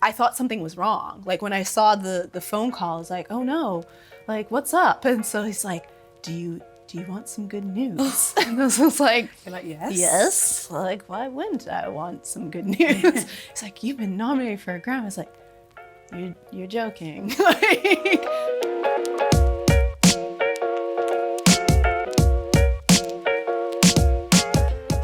I thought something was wrong. Like when I saw the phone call, I was like, oh no, like what's up? And so he's like, do you want some good news? And I was like, You're like, yes. Yes. Like, why wouldn't I want some good news? He's like, you've been nominated for a Grammy. I was like, you're joking. Like,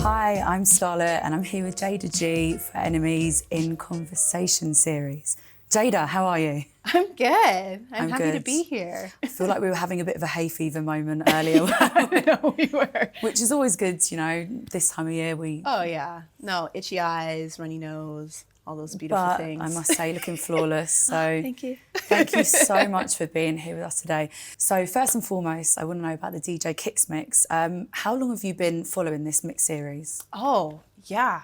Hi, I'm Starlet and I'm here with Jayda G for NME's In Conversation series. Jayda, how are you? I'm good. I'm happy to good. be here. I feel like we were having a bit of a hay fever moment earlier. I know we were. Which is always good, you know, this time of year Oh yeah. No, itchy eyes, runny nose, all those beautiful but things. I must say, looking flawless. So Thank you. Thank you so much for being here with us today. So first and foremost, I want to know about the DJ Kicks mix. How long have you been following this mix series? Oh, yeah.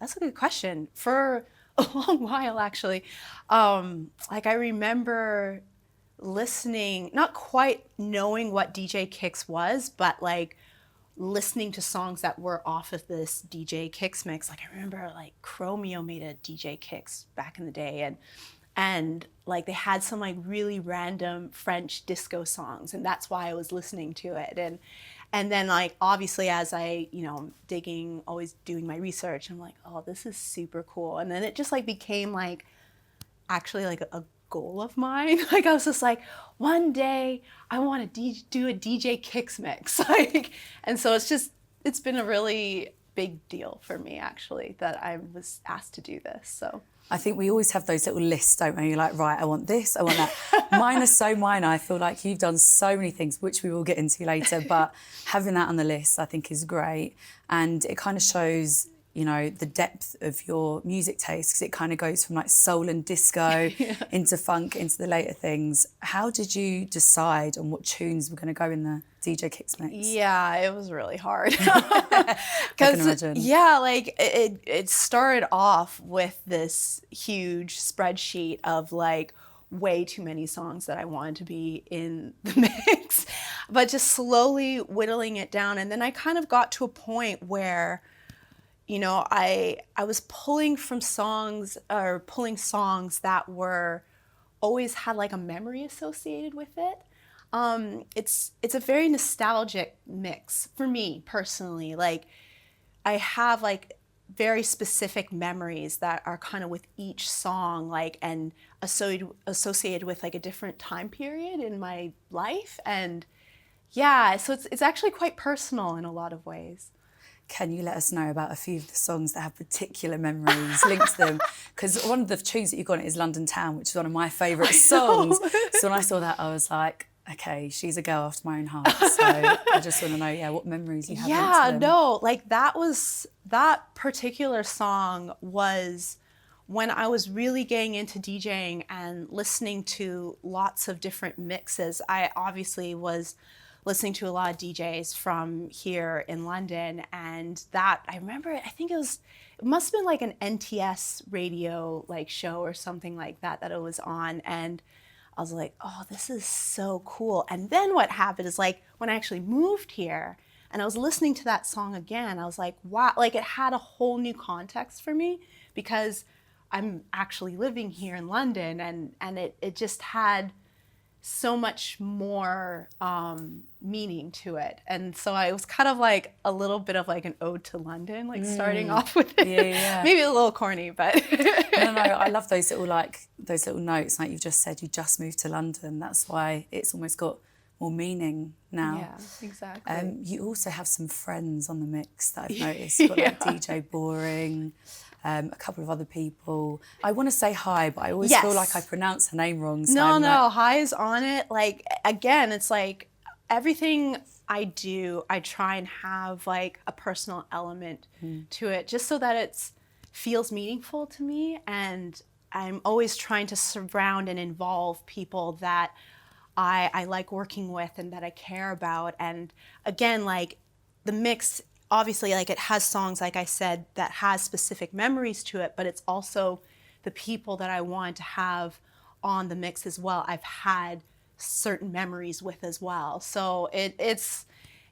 That's a good question. For a long while, actually. Like I remember listening, not quite knowing what DJ Kicks was, but like listening to songs that were off of this DJ Kicks mix. Like I remember like Chromeo made a DJ Kicks back in the day, and like they had some like really random French disco songs, and that's why I was listening to it. And then like obviously as I, digging, always doing my research, I'm like, oh, this is super cool. And then it just like became like actually like a goal of mine. Like I was just like, one day I want to do a DJ Kicks mix. Like, and so it's been a really big deal for me actually that I was asked to do this. So I think we always have those little lists, don't we? You're like, right, I want this, I want that. Mine are so minor. I feel like you've done so many things, which we will get into later, but having that on the list I think is great. And it kind of shows, the depth of your music taste, because it kind of goes from like soul and disco into funk, into the later things. How did you decide on what tunes were going to go in the DJ Kicks mix? Yeah, it was really hard. I can imagine. Yeah, like it started off with this huge spreadsheet of like way too many songs that I wanted to be in the mix, but just slowly whittling it down. And then I kind of got to a point where I was pulling songs that were always had like a memory associated with it. It's a very nostalgic mix for me personally. Like I have like very specific memories that are kind of with each song, like and associated with like a different time period in my life. And yeah, so it's actually quite personal in a lot of ways. Can you let us know about a few of the songs that have particular memories linked to them? Because one of the tunes that you got is London Town, which is one of my favourite songs. So when I saw that, I was like, okay, she's a girl after my own heart. So I just want to know, what memories you have linked to them. No, like that particular song was when I was really getting into DJing and listening to lots of different mixes. I obviously was listening to a lot of DJs from here in London, and that I remember, I think it must have been like an NTS radio like show or something like that it was on, and I was like, oh, this is so cool. And then what happened is like when I actually moved here and I was listening to that song again, I was like, wow, like it had a whole new context for me because I'm actually living here in London, and it just had so much more meaning to it. And so I was kind of like a little bit of like an ode to London, like starting off with it. Yeah. Maybe a little corny, but No, I love those little notes, like you've just said, you just moved to London. That's why it's almost got more meaning now. Yeah, exactly. You also have some friends on the mix that I've noticed. You've got like DJ Boring, a couple of other people. I want to say Hi, but I always feel like I pronounce her name wrong. So No, Hi's on it. Like, again, it's like everything I do, I try and have like a personal element to it, just so that it feels meaningful to me. And I'm always trying to surround and involve people that I like working with and that I care about. And again, like the mix, obviously, like it has songs, like I said, that has specific memories to it, but it's also the people that I want to have on the mix as well. I've had certain memories with as well. So it's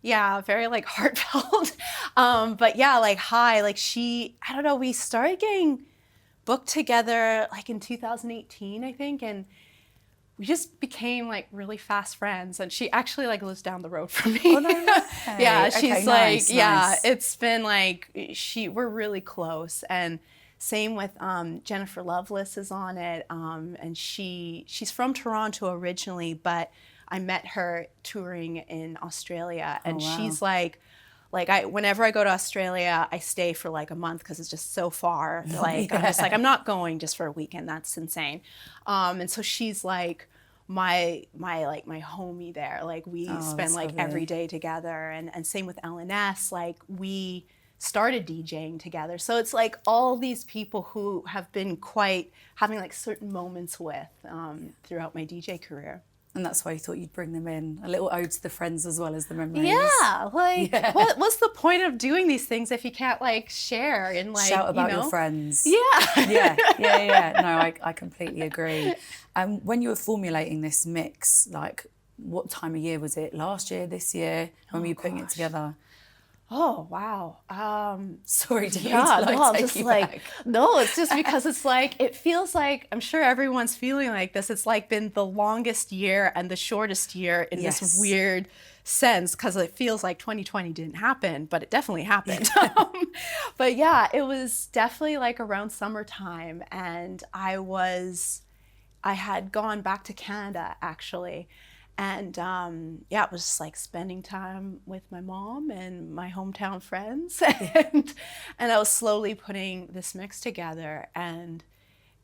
very like heartfelt. But yeah, like Hi, like I don't know, we started getting booked together like in 2018, I think, and we just became like really fast friends. And she actually like lives down the road from me. Oh, no way. Yeah, Okay, she's nice, like, yeah, nice. it's been like we're really close. And same with Jennifer Loveless is on it, and she's from Toronto originally, but I met her touring in Australia, and wow. she's like whenever I go to Australia, I stay for like a month because it's just so far. Like I'm just like, I'm not going just for a weekend. That's insane. And so she's like my homie there. Like we spend that's like lovely. every day together, and same with LNS. Like we started DJing together. So it's like all these people who have been quite having like certain moments with throughout my DJ career. And that's why you thought you'd bring them in. A little ode to the friends as well as the memories. Yeah, like what's the point of doing these things if you can't like share and like Shout about your friends. Yeah. Yeah. No, I completely agree. When you were formulating this mix, like what time of year was it? Last year, this year? When were you putting it together? Oh wow. Sorry, didn't Yeah, mean to no, I'm take just you like, back. no, it's just because it's like, it feels like, I'm sure everyone's feeling like this. It's like been the longest year and the shortest year in this weird sense, because it feels like 2020 didn't happen, but it definitely happened. But yeah, it was definitely like around summertime, and I had gone back to Canada actually. And yeah, it was just like spending time with my mom and my hometown friends. And I was slowly putting this mix together, and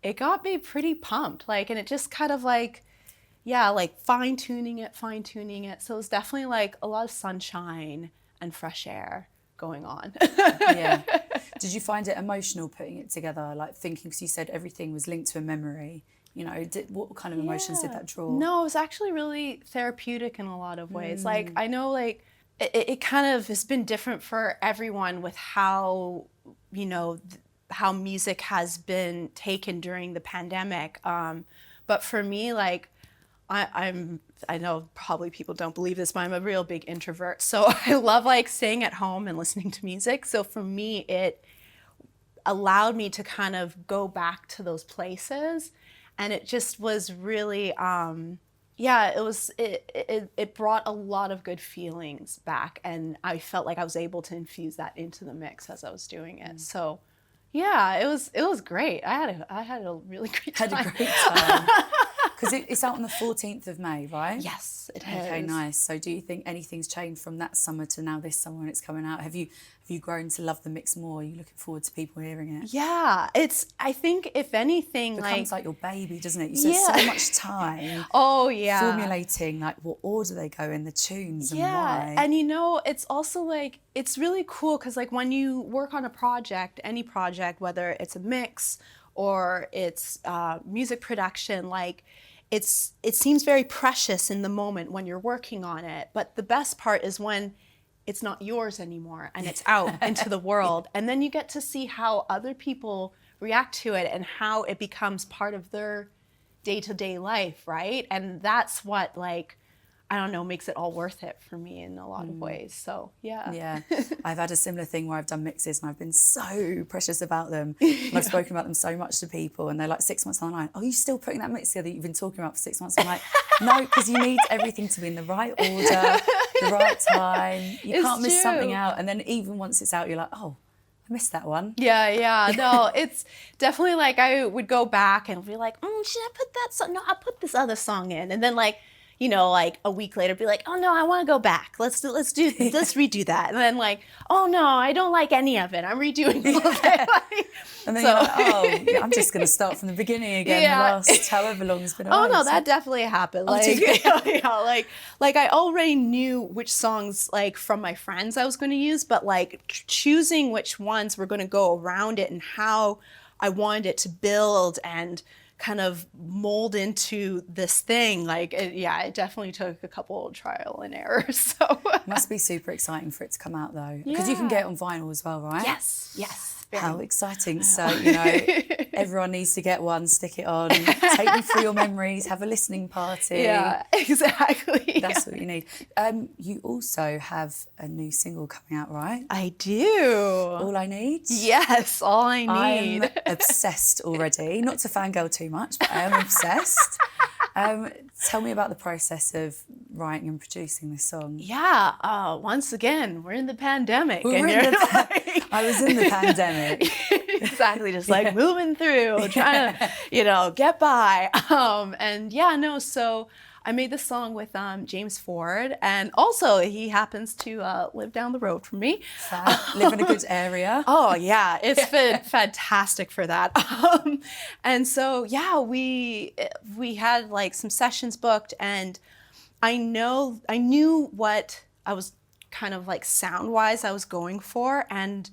it got me pretty pumped. Like, and it just kind of like, yeah, like fine tuning it. So it was definitely like a lot of sunshine and fresh air going on. Yeah. Did you find it emotional putting it together? Like thinking, because you said everything was linked to a memory. You know, what kind of emotions did that draw? No, it was actually really therapeutic in a lot of ways. Like, I know, like, it kind of has been different for everyone with how, you know, how music has been taken during the pandemic. But for me, like, I know probably people don't believe this, but I'm a real big introvert. So I love, like, staying at home and listening to music. So for me, it allowed me to kind of go back to those places. And it just was really, it brought a lot of good feelings back. And I felt like I was able to infuse that into the mix as I was doing it. So yeah, it was great. I had a really great time. Had a great time. Because it's out on the 14th of May, right? Yes, it is. Okay, nice. So do you think anything's changed from that summer to now this summer when it's coming out? Have you grown to love the mix more? Are you looking forward to people hearing it? Yeah, I think if anything, It becomes like your baby, doesn't it? You spend so much time formulating like what order they go in, the tunes and why. And you know, it's also like, it's really cool because like when you work on a project, any project, whether it's a mix or it's music production, like it seems very precious in the moment when you're working on it. But the best part is when it's not yours anymore and it's out into the world. And then you get to see how other people react to it and how it becomes part of their day-to-day life, right? And that's what, like, I don't know, makes it all worth it for me in a lot of ways. So, yeah. Yeah. I've had a similar thing where I've done mixes and I've been so precious about them. And I've spoken about them so much to people and they're like 6 months down the line, oh, you still putting that mix together you've been talking about for 6 months? I'm like, no, because you need everything to be in the right order, the right time. You can't miss something out. And then even once it's out, you're like, oh, I missed that one. Yeah. No, it's definitely like I would go back and be like, should I put that song? No, I'll put this other song in. And then like, you know, like a week later, be like, oh no, I want to go back. Let's redo that. And then like, oh no, I don't like any of it. I'm redoing all of it. And then you're like, oh, yeah, I'm just going to start from the beginning again. The last however long it's been. Oh no, that definitely happened. Like, like I already knew which songs like from my friends I was going to use, but like choosing which ones were going to go around it and how I wanted it to build and kind of mold into this thing. Like, it definitely took a couple of trial and errors. So it must be super exciting for it to come out though, because you can get it on vinyl as well, right? Yes. How exciting. So, you know, everyone needs to get one, stick it on, take me through your memories, have a listening party. Yeah, exactly. That's what you need. You also have a new single coming out, right? I do. All I Need? Yes, All I Need. I'm obsessed already. Not to fangirl too much, but I am obsessed. Tell me about the process of writing and producing this song. Yeah, once again, we're in the pandemic. I was in the pandemic. Exactly, just like moving through, trying to, get by. So I made this song with James Ford, and also he happens to live down the road from me. Live in a good area. Oh yeah, it's been fantastic for that. And so yeah, we had like some sessions booked, and I knew what I was kind of like sound-wise I was going for, and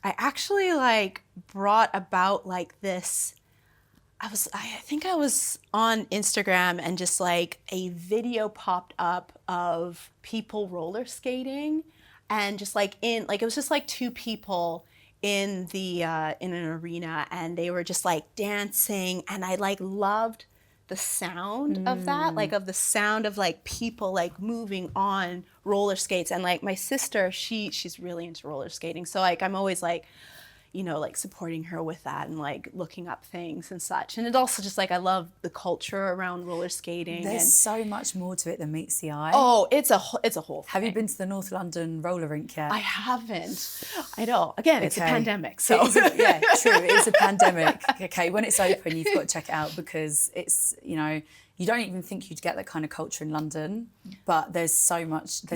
I actually like brought about like this. I think I was on Instagram, and just like a video popped up of people roller skating, and just like it was just like two people in an arena, and they were just like dancing, and I like loved the sound of that, like of the sound of like people like moving on roller skates. And like my sister, she's really into roller skating, so like I'm always like, like supporting her with that and like looking up things and such. And it also just like, I love the culture around roller skating. There's so much more to it than meets the eye. Oh, it's a whole thing. Have you been to the North London roller rink yet? I haven't. I know. Again, it's a pandemic. So yeah, true. It is a pandemic. Okay, when it's open, you've got to check it out, because it's, you don't even think you'd get that kind of culture in London, but there's so much of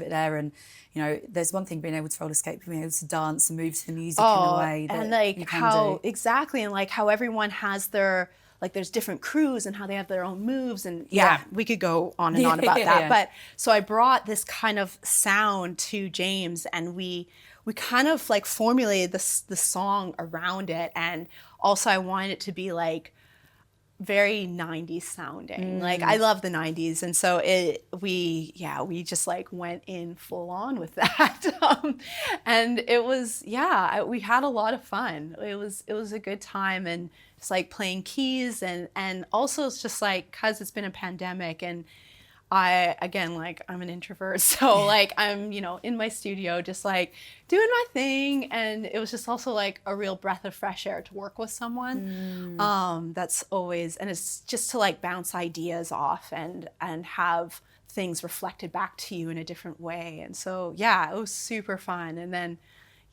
it there. And there's one thing being able to roller skate, being able to dance and move to the music in a way that and like you can how do. Exactly, and like how everyone has their, like there's different crews and how they have their own moves, and we could go on and on about that. But so I brought this kind of sound to James, and we kind of like formulated the song around it, and also I wanted it to be like very 90s sounding. Like I love the 90s, and so we just like went in full on with that. And it was we had a lot of fun. It was a good time, and it's like playing keys, and also it's just like, cuz it's been a pandemic, and I'm an introvert, so like I'm, in my studio just like doing my thing, and it was just also like a real breath of fresh air to work with someone. That's always, and it's just to like bounce ideas off and have things reflected back to you in a different way. And so it was super fun. And then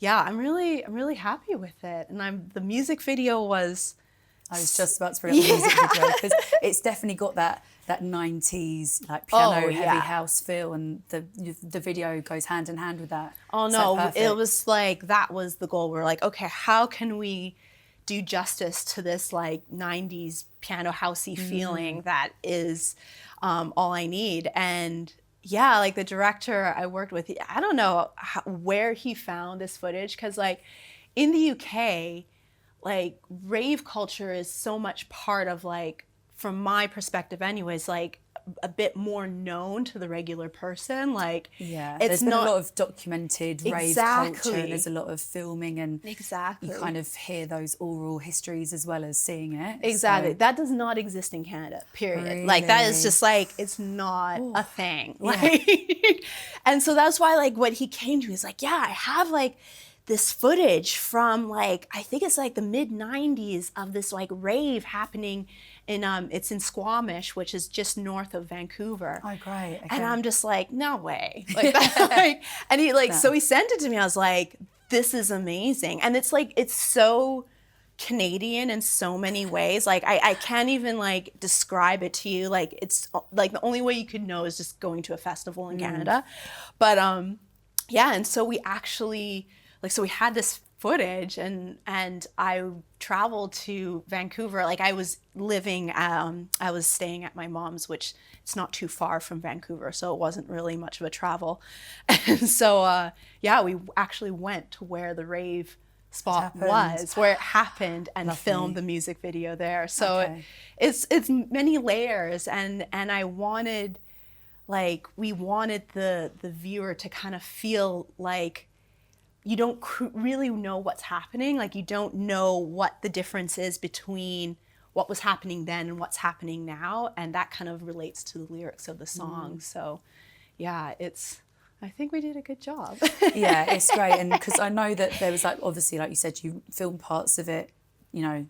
I'm really happy with it. And the music video was, I was just about to bring up the music video, because it's definitely got that 90s like piano heavy house feel, and the video goes hand in hand with that. Oh no, it was like, that was the goal. We're like, okay, how can we do justice to this like 90s piano housey feeling that is All I Need? And like the director I worked with, I don't know where he found this footage, because like in the UK, like rave culture is so much part of, like, from my perspective anyways, like a bit more known to the regular person. Like there's been a lot of documented rave culture, and there's a lot of filming, and you kind of hear those oral histories as well as seeing it. Exactly. So. That does not exist in Canada, period. Really? Like that is just like, it's not a thing. Like, and so that's why like what he came to me is like, I have like this footage from like, I think it's like the mid 90s of this like rave happening in it's in Squamish, which is just north of Vancouver. Oh, great. Okay. And I'm just like, no way. Like that, like, and he like, so he sent it to me. I was like, this is amazing. And it's like, it's so Canadian in so many ways. Like I can't even like describe it to you. Like it's like the only way you could know is just going to a festival in Canada. But and so we actually, like, so we had this footage, and I traveled to Vancouver. Like I was staying at my mom's, which it's not too far from Vancouver, so it wasn't really much of a travel. And so we actually went to where the rave spot was, where it happened, and filmed the music video there. So it's many layers, and I wanted, like, we wanted the viewer to kind of feel like you don't really know what's happening. Like you don't know what the difference is between what was happening then and what's happening now, and that kind of relates to the lyrics of the song. So yeah, I think we did a good job. Yeah, it's great. And because I know that there was like, obviously, like you said, you filmed parts of it, you know,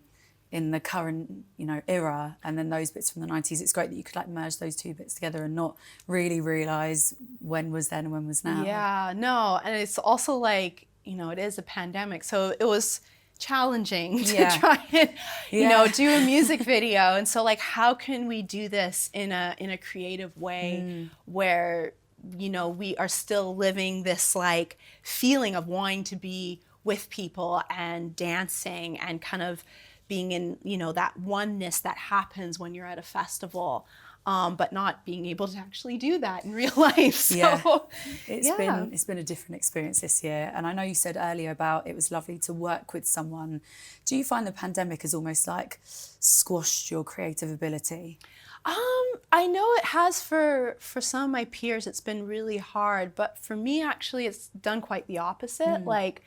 in the current, you know, era, and then those bits from the 90s. It's great that you could like merge those two bits together and not really realise when was then and when was now. Yeah, no, and it's also like, you know, it is a pandemic, so it was challenging to try and, you know, do a music video. And so like, how can we do this in a creative way where, you know, we are still living this like feeling of wanting to be with people and dancing and kind of being in, you know, that oneness that happens when you're at a festival, but not being able to actually do that in real life. So, it's been a different experience this year. And I know you said earlier about it was lovely to work with someone. Do you find the pandemic has almost like squashed your creative ability? I know it has for some of my peers. It's been really hard, but for me, actually, it's done quite the opposite. Like,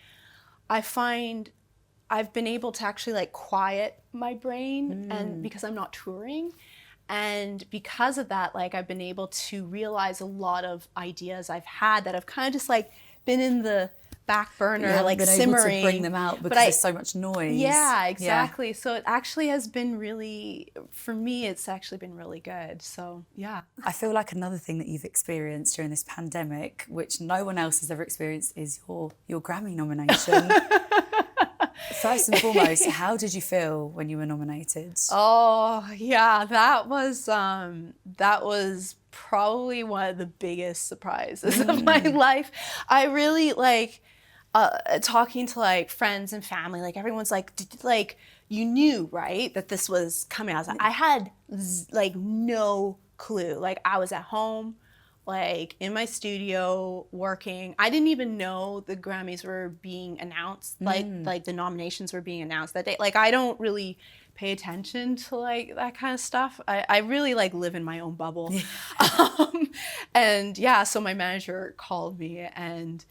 I find I've been able to actually like quiet my brain, and because I'm not touring. And because of that, like I've been able to realize a lot of ideas I've had that have kind of just like been in the back burner, like been simmering. Able to bring them out because there's so much noise. Yeah, exactly. So it actually has been really, for me, it's actually been really good. So yeah. I feel like another thing that you've experienced during this pandemic, which no one else has ever experienced, is your Grammy nomination. First and foremost, how did you feel when you were nominated? Oh yeah, that was probably one of the biggest surprises of my life. I really like talking to like friends and family. Like everyone's like, like you knew, right, that this was coming. I was like, I had like no clue. Like I was at home, like in my studio working. I didn't even know the Grammys were being announced, like the nominations were being announced that day. Like I don't really pay attention to like that kind of stuff. I really like live in my own bubble. And yeah, so my manager called me, and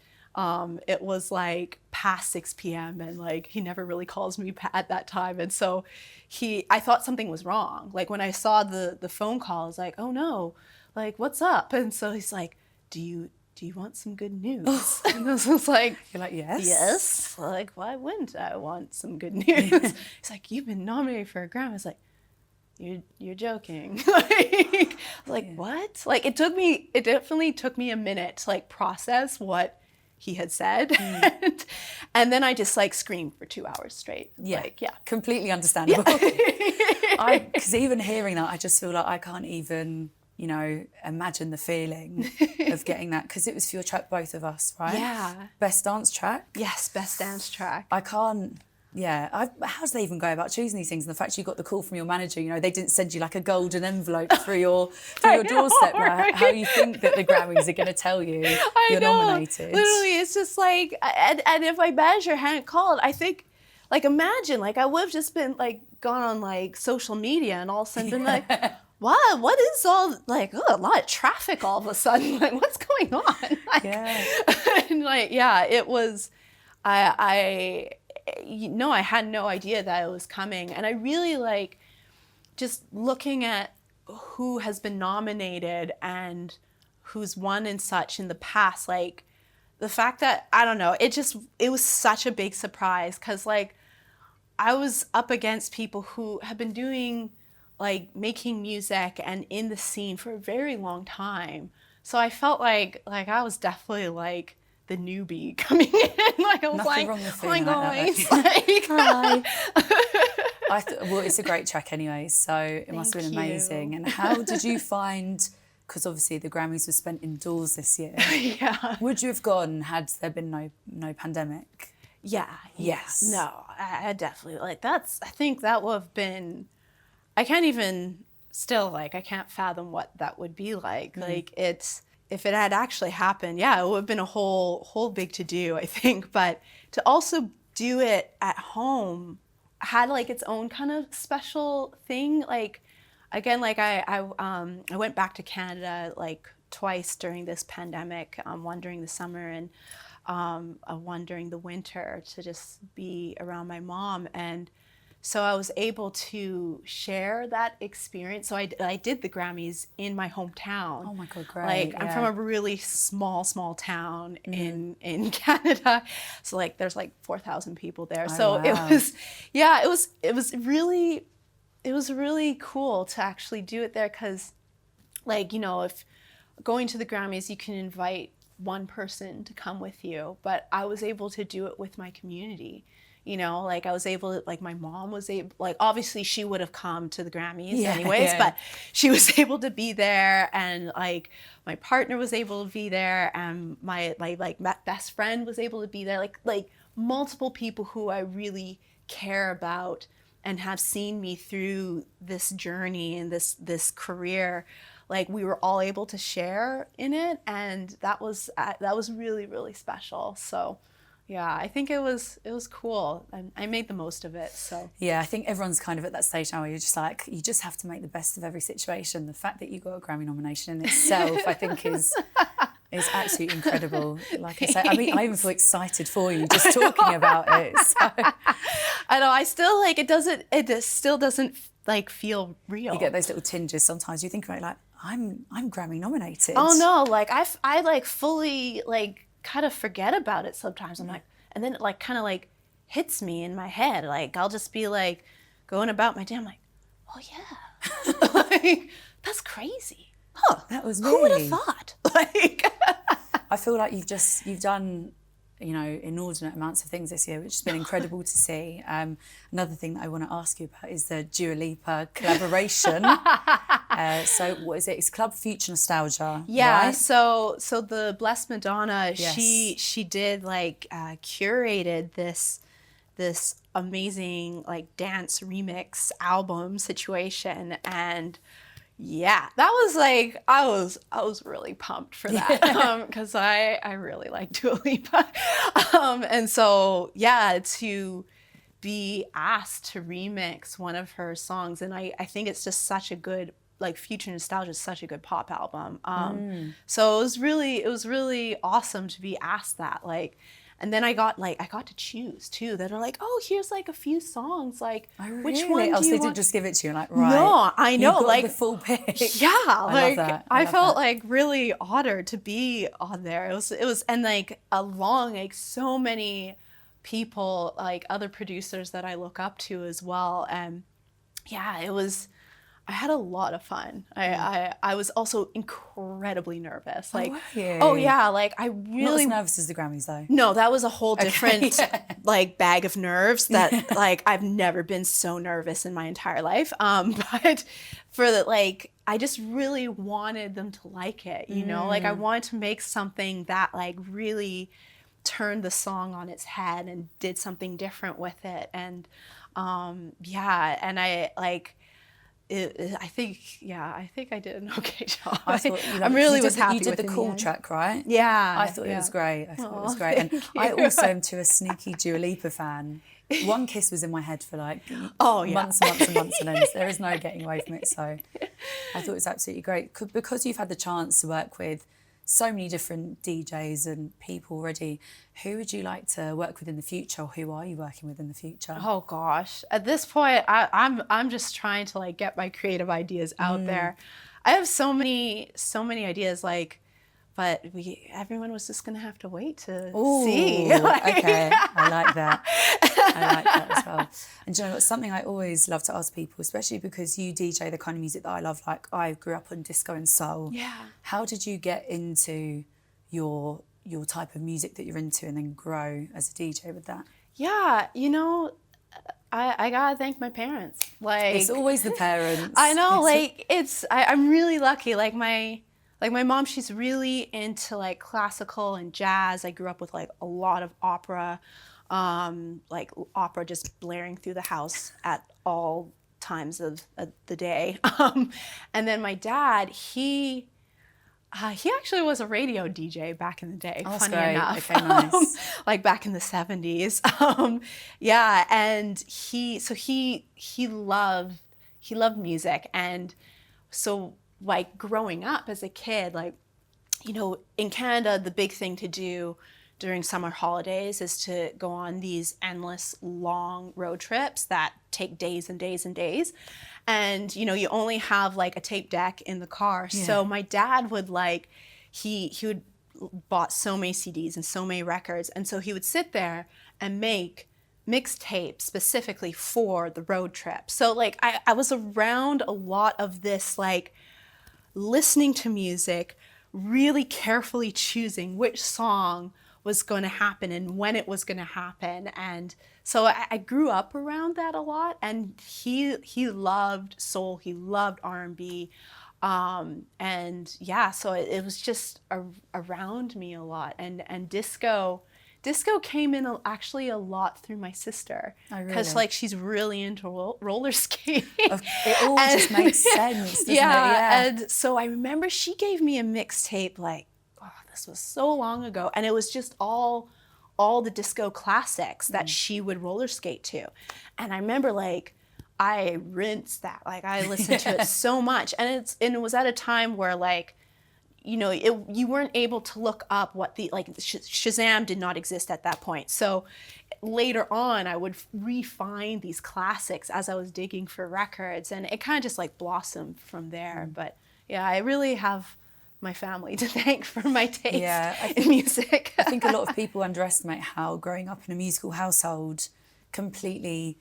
it was like past 6 p.m. and like he never really calls me at that time. And so I thought something was wrong. Like when I saw the phone call, I was like, oh no, like what's up? And so he's like, do you want some good news? And I was like, you're like, yes. Yes. Like, why wouldn't I want some good news? He's like, you've been nominated for a Grammy. I was like, you're joking. Like what? Like it definitely took me a minute to like process what he had said. And then I just like screamed for 2 hours straight. Yeah, like, yeah. Completely understandable. Because even hearing that, I just feel like I can't even, you know, imagine the feeling of getting that, because it was for your track, both of us, right? Yeah. Best dance track? Yes, best dance track. I can't, how do they even go about choosing these things? And the fact you got the call from your manager, you know, they didn't send you like a golden envelope through your doorstep, right? How you think that the Grammys are going to tell you you're nominated. Literally, it's just like, and if my manager hadn't called, I think, like imagine, like I would have just been like gone on like social media and all of a sudden been like, what is all, like, a lot of traffic all of a sudden, like what's going on? Like, and like, yeah, it was, I had no idea that it was coming. And I really like just looking at who has been nominated and who's won and such in the past, like the fact that, I don't know, it was such a big surprise, because like I was up against people who have been doing like making music and in the scene for a very long time. So I felt like I was definitely like the newbie coming in. Like I was Nothing like, wrong with oh my feeling God, like hi. Well, it's a great track anyway, so it must have been Thank amazing. you. And how did you find, because obviously the Grammys were spent indoors this year. Yeah. Would you have gone had there been no pandemic? Yeah. Yes. No, I definitely, like I think that would have been, I can't even still, like, I can't fathom what that would be like. Like if it had actually happened, yeah, it would have been a whole big to do, I think. But to also do it at home had like its own kind of special thing. Like, again, like I went back to Canada like twice during this pandemic, one during the summer and one during the winter to just be around my mom. And so I was able to share that experience. So I did the Grammys in my hometown. Oh my God, great. Like I'm from a really small town in Canada. So like there's like 4,000 people there. So wow. it was really cool to actually do it there, because like, you know, if going to the Grammys, you can invite one person to come with you, but I was able to do it with my community. You know, like I was able to, like my mom was able, like obviously she would have come to the Grammys anyways, but she was able to be there, and like my partner was able to be there, and my best friend was able to be there, like multiple people who I really care about and have seen me through this journey and this career. Like we were all able to share in it, and that was really, really special. So yeah, I think it was cool, and I made the most of it. So yeah, I think everyone's kind of at that stage now where you're just like, you just have to make the best of every situation. The fact that you got a Grammy nomination in itself, I think is absolutely incredible. Like I said, I mean, I even feel excited for you just talking about it. So. I know, I still like it still doesn't like feel real. You get those little tinges sometimes. You think about it like, I'm Grammy nominated. Oh no, like I like fully like kind of forget about it sometimes. I'm like, and then it like kind of like hits me in my head. Like I'll just be like going about my day. I'm like, oh yeah, like that's crazy. Huh? That was me. Who would have thought? Like, I feel like you've done, you know, inordinate amounts of things this year, which has been incredible to see. Another thing that I want to ask you about is the Lipa collaboration. So what is it? It's Club Future Nostalgia. Yeah. Right? So the Blessed Madonna, Yes. she did like curated this amazing like dance remix album situation, and yeah, that was like I was really pumped for that, because I really like Dua Lipa, and so yeah, to be asked to remix one of her songs, and I think it's just such a good, like Future Nostalgia is such a good pop album, so it was really awesome to be asked that, like. And then I got to choose too. That are like, oh, here's like a few songs. Like, which one do you they want? didn't just give it to you, like, right? No, I know, You got like the full pick. Yeah, I love like that. I love felt that. like really honored to be on there. It was, and like along like so many people, like other producers that I look up to as well. And yeah, I had a lot of fun. I was also incredibly nervous. Like, were you? oh yeah, like I Not really as nervous as the Grammys though. no, that was a whole different like bag of nerves that Yeah. like I've never been so nervous in my entire life. But for the like I just really wanted them to like it, you know? Like I wanted to make something that like really turned the song on its head and did something different with it. And yeah, and I like I think I did an okay job. I thought I really was happy You did with the it in cool end. track, right? Yeah, I thought it was great. I thought it was great. And I also am to a sneaky Dua Lipa fan. One Kiss was in my head for like months and months and ends. There is no getting away from it. So I thought it was absolutely great. Because you've had the chance to work with so many different DJs and people already, who would you like to work with in the future, or who are you working with in the future? Oh gosh, at this point, I'm just trying to like get my creative ideas out there. I have so many ideas, like, but everyone was just gonna have to wait to see. Like, Okay, I like that. I like that as well. And do you know what? Something I always love to ask people, especially because you DJ the kind of music that I love. Like I grew up on disco and soul. Yeah. How did you get into your type of music that you're into, and then grow as a DJ with that? Yeah, you know, I gotta thank my parents. Like It's always the parents. I know, like I'm really lucky. Like my mom, she's really into like classical and jazz. I grew up with like a lot of opera, like opera just blaring through the house at all times of the day. And then my dad, he actually was a radio DJ back in the day, Oh, that's funny great. enough. Okay, nice. Like back in the 70s. Yeah, and he loved music. And so like growing up as a kid, like, you know, in Canada, the big thing to do during summer holidays is to go on these endless long road trips that take days and days and days. And, you know, you only have like a tape deck in the car. Yeah. So my dad would like, he would bought so many CDs and so many records. And so he would sit there and make mixtapes specifically for the road trip. So like I was around a lot of this, like listening to music, really carefully choosing which song was going to happen and when it was going to happen. And so I grew up around that a lot. And he loved soul, he loved R&B. And yeah, so it was just around me a lot. And disco came in actually a lot through my sister, because like she's really into roller skating. It all just makes sense, doesn't it? Yeah, and so I remember she gave me a mixtape, like, oh, this was so long ago, and it was just all the disco classics that she would roller skate to. And I remember like I rinsed that, like I listened to it so much, and it was at a time where like, you know, you weren't able to look up what the, like Shazam did not exist at that point. So later on, I would refine these classics as I was digging for records, and it kind of just like blossomed from there. But yeah, I really have my family to thank for my taste in music. I think a lot of people underestimate how growing up in a musical household completely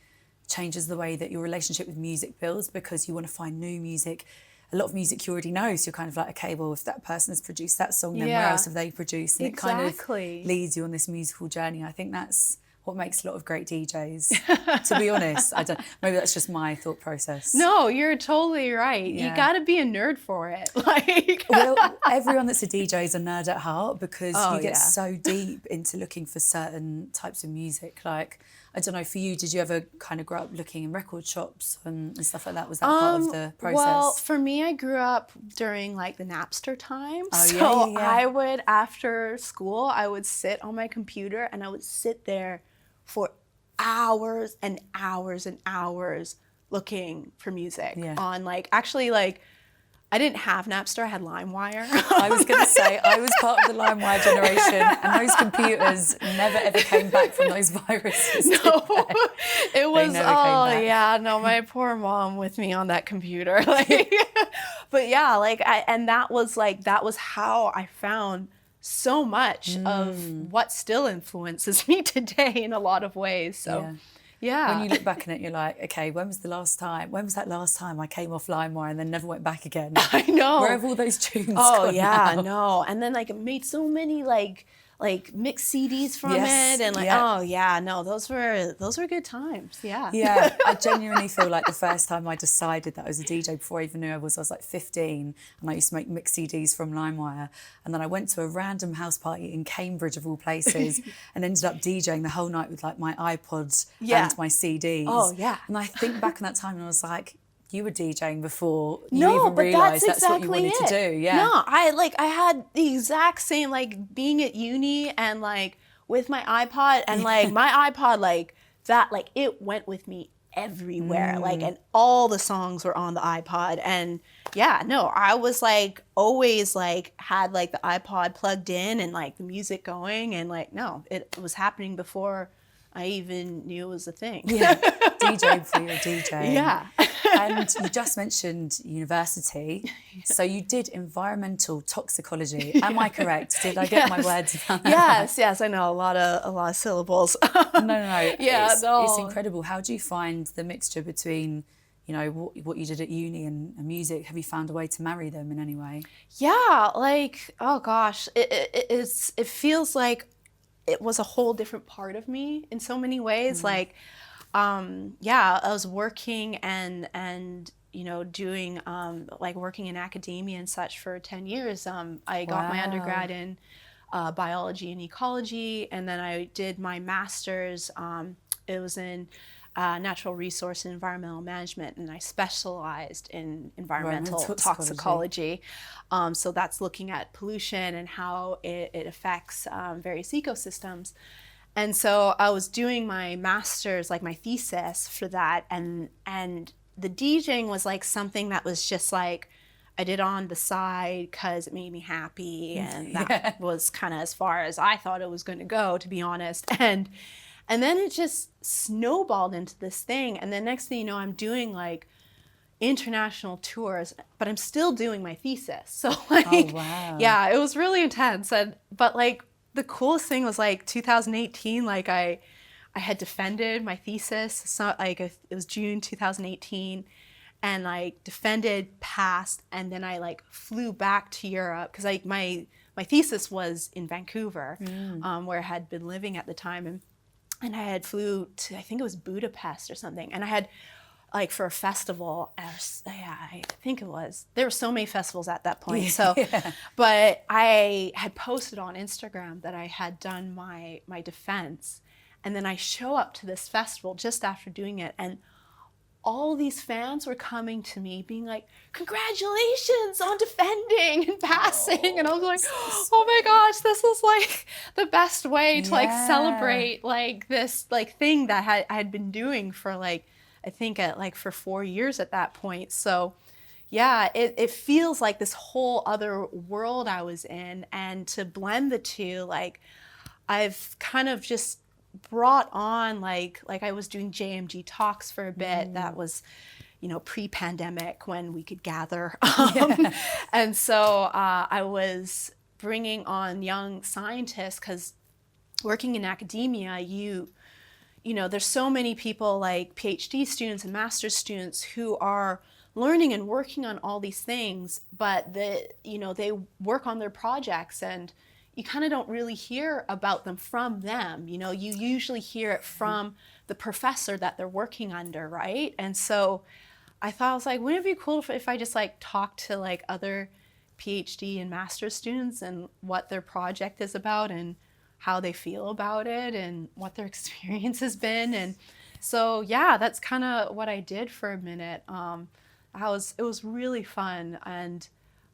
changes the way that your relationship with music builds, because you want to find new music. A lot of music you already know, so you're kind of like, okay, well, if that person has produced that song, then where else have they produced? And it kind of leads you on this musical journey. I think that's what makes a lot of great DJs, to be honest. Maybe that's just my thought process. No, you're totally right. Yeah. You got to be a nerd for it. Like, well, everyone that's a DJ is a nerd at heart, because you get so deep into looking for certain types of music. Like, I don't know, for you, did you ever kind of grow up looking in record shops and stuff like that? Was that part of the process? Well, for me, I grew up during like the Napster time. Oh, so I would, after school, I would sit on my computer and I would sit there for hours and hours and hours looking for music on like, actually like, I didn't have Napster, I had LimeWire. I was going to say, I was part of the LimeWire generation, and those computers never ever came back from those viruses. No, it was, my poor mom with me on that computer. Like, but yeah, like, that was how I found so much of what still influences me today in a lot of ways. So. Yeah. When you look back on it, you're like, okay, when was that last time I came off LimeWire and then never went back again? I know. Where have all those tunes gone now? No. And then like it made so many like mixed CDs from it, and like those were good times. Yeah. I genuinely feel like the first time I decided that I was a DJ, before I even knew I was like 15, and I used to make mixed CDs from LimeWire, and then I went to a random house party in Cambridge of all places and ended up DJing the whole night with like my iPods and my CDs. Oh yeah. And I think back on that time and I was like, you were DJing before you even realised that's what you wanted to do. Yeah. No, I had the exact same, like being at uni and like with my iPod, and like my iPod, like that, like it went with me everywhere. Like, and all the songs were on the iPod. And I was like always like had like the iPod plugged in and like the music going, and like it was happening before I even knew it was a thing. Yeah, DJ before you're a DJ. Yeah. And you just mentioned university. So you did environmental toxicology. Am I correct? Did I get my words down? Yes, I know a lot of syllables. No. Yeah, it's incredible. How do you find the mixture between, you know, what you did at uni and music? Have you found a way to marry them in any way? Yeah, like, oh gosh, it feels like it was a whole different part of me in so many ways. Like, I was working and you know, doing like working in academia and such for 10 years. I got my undergrad in biology and ecology, and then I did my master's. It was in natural resource and environmental management, and I specialized in environmental toxicology. So that's looking at pollution and how it affects various ecosystems. And so I was doing my master's, like my thesis for that, and the DJing was like something that was just like I did it on the side because it made me happy, and that was kind of as far as I thought it was going to go, to be honest. And then it just snowballed into this thing, and then next thing you know, I'm doing like international tours, but I'm still doing my thesis. So like, Oh, wow. yeah, it was really intense. But like the coolest thing was like 2018, like I had defended my thesis. It's not like it was June 2018, and like defended, passed, and then I like flew back to Europe because like my thesis was in Vancouver, where I had been living at the time, and I had flew to, I think it was Budapest or something, and I had like for a festival, yeah, I think it was. There were so many festivals at that point. So, but I had posted on Instagram that I had done my defense, and then I show up to this festival just after doing it, and all these fans were coming to me being like, congratulations on defending and passing. And I was like, oh my gosh, this is like the best way to like celebrate like this like thing that I had been doing for like, I think for 4 years at that point. So yeah, it feels like this whole other world I was in, and to blend the two, like I've kind of just brought on like I was doing JMG talks for a bit. That was, pre-pandemic when we could gather. And so I was bringing on young scientists, because working in academia, there's so many people like PhD students and master's students who are learning and working on all these things, but they work on their projects, and you kind of don't really hear about them from them. You usually hear it from the professor that they're working under, right? And so I thought, I was like, wouldn't it be cool if I just like talk to like other PhD and master's students and what their project is about and how they feel about it and what their experience has been. And so, yeah, that's kind of what I did for a minute. It was really fun, and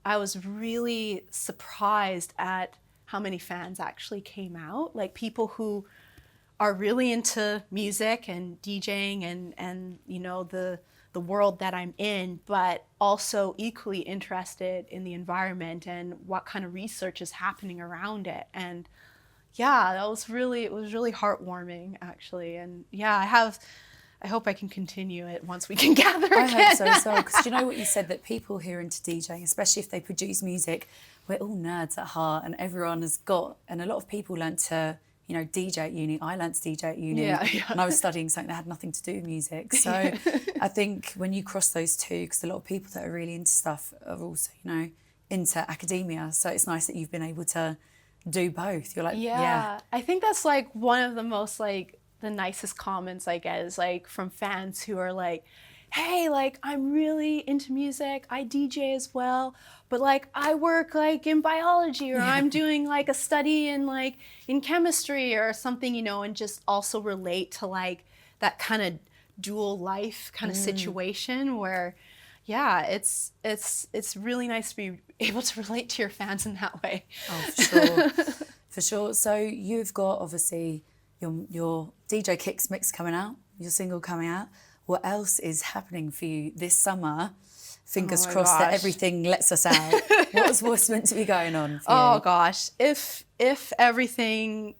I was really surprised at how many fans actually came out, like people who are really into music and DJing and the world that I'm in, but also equally interested in the environment and what kind of research is happening around it. And yeah, it was really heartwarming, actually. And yeah, I hope I can continue it once we can gather again. I hope so as well, because you know what you said, that people who are into DJing, especially if they produce music, we're all nerds at heart, and everyone has got, and a lot of people learnt to, DJ at uni. I learnt to DJ at uni, and I was studying something that had nothing to do with music. So I think when you cross those two, because a lot of people that are really into stuff are also, into academia. So it's nice that you've been able to do both. You're like, yeah. I think that's like one of the most like the nicest comments I get is like from fans who are like, hey, like I'm really into music, I DJ as well, but like I work like in biology, or I'm doing like a study in chemistry or something, and just also relate to like that kind of dual life kind of situation where, yeah, it's really nice to be able to relate to your fans in that way. Oh, for sure. For sure. So you've got obviously your DJ Kicks mix coming out, your single coming out. What else is happening for you this summer? Fingers crossed that everything lets us out. What's meant to be going on for you? Oh gosh, if everything,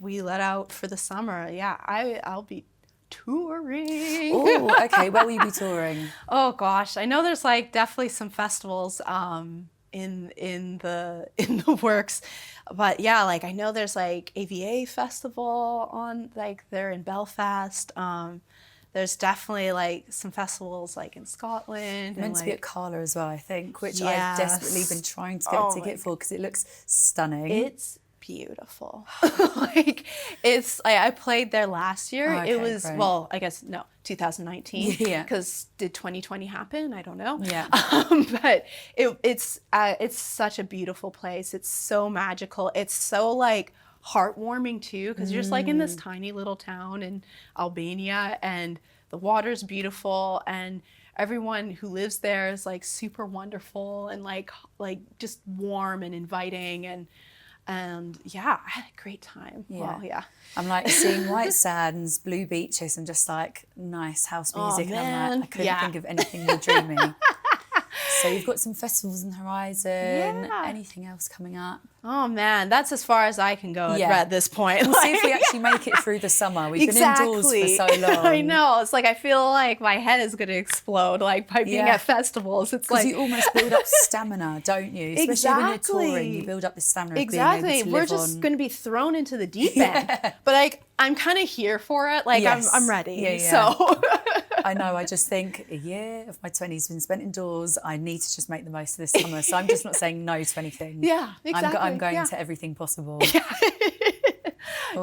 we let out for the summer, yeah, I'll be touring. Oh, okay. Where will you be touring? Oh gosh, I know there's like definitely some festivals in the works, but yeah, like I know there's like AVA festival on like there in Belfast. There's definitely like some festivals like in Scotland. Meant to be at Carla as well, I think, which I've desperately been trying to get a ticket for because it looks stunning. It's beautiful. I played there last year. Oh, okay, it was great. Well, I guess no, 2019. Yeah. Because did 2020 happen? I don't know. Yeah. But it's such a beautiful place. It's so magical. It's so like heartwarming too, because you're just like in this tiny little town in Albania, and the water's beautiful, and everyone who lives there is like super wonderful and like just warm and inviting, and yeah, I had a great time. Yeah. Well, yeah. I'm like seeing white sands, blue beaches, and just like nice house music. Oh, and I'm man. like, I couldn't think of anything more dreamy. So you've got some festivals on the horizon. Yeah. Anything else coming up? Oh man, that's as far as I can go at this point. We'll see if we actually make it through the summer. We've been indoors for so long. I know. It's like I feel like my head is going to explode, like by being at festivals. It's like you almost build up stamina, don't you? Especially when you're touring, you build up the stamina. Exactly. Of being able to We're live just on. going to be thrown into the deep end. But like I'm kind of here for it. Like I'm ready. Yeah. So. I know, I just think a year of my 20s has been spent indoors. I need to just make the most of this summer. So I'm just not saying no to anything. Yeah, exactly. I'm going to everything possible.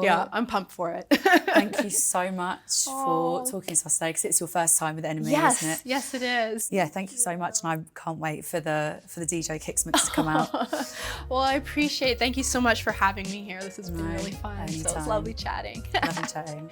Yeah, I'm pumped for it. Thank you so much for talking to us today, because it's your first time with NME, isn't it? Yes, it is. Yeah, thank you so much, and I can't wait for the DJ Kicks mix to come out. Well, I appreciate it. Thank you so much for having me here. This has been really fun. Anytime. So it's lovely chatting. Lovely chatting.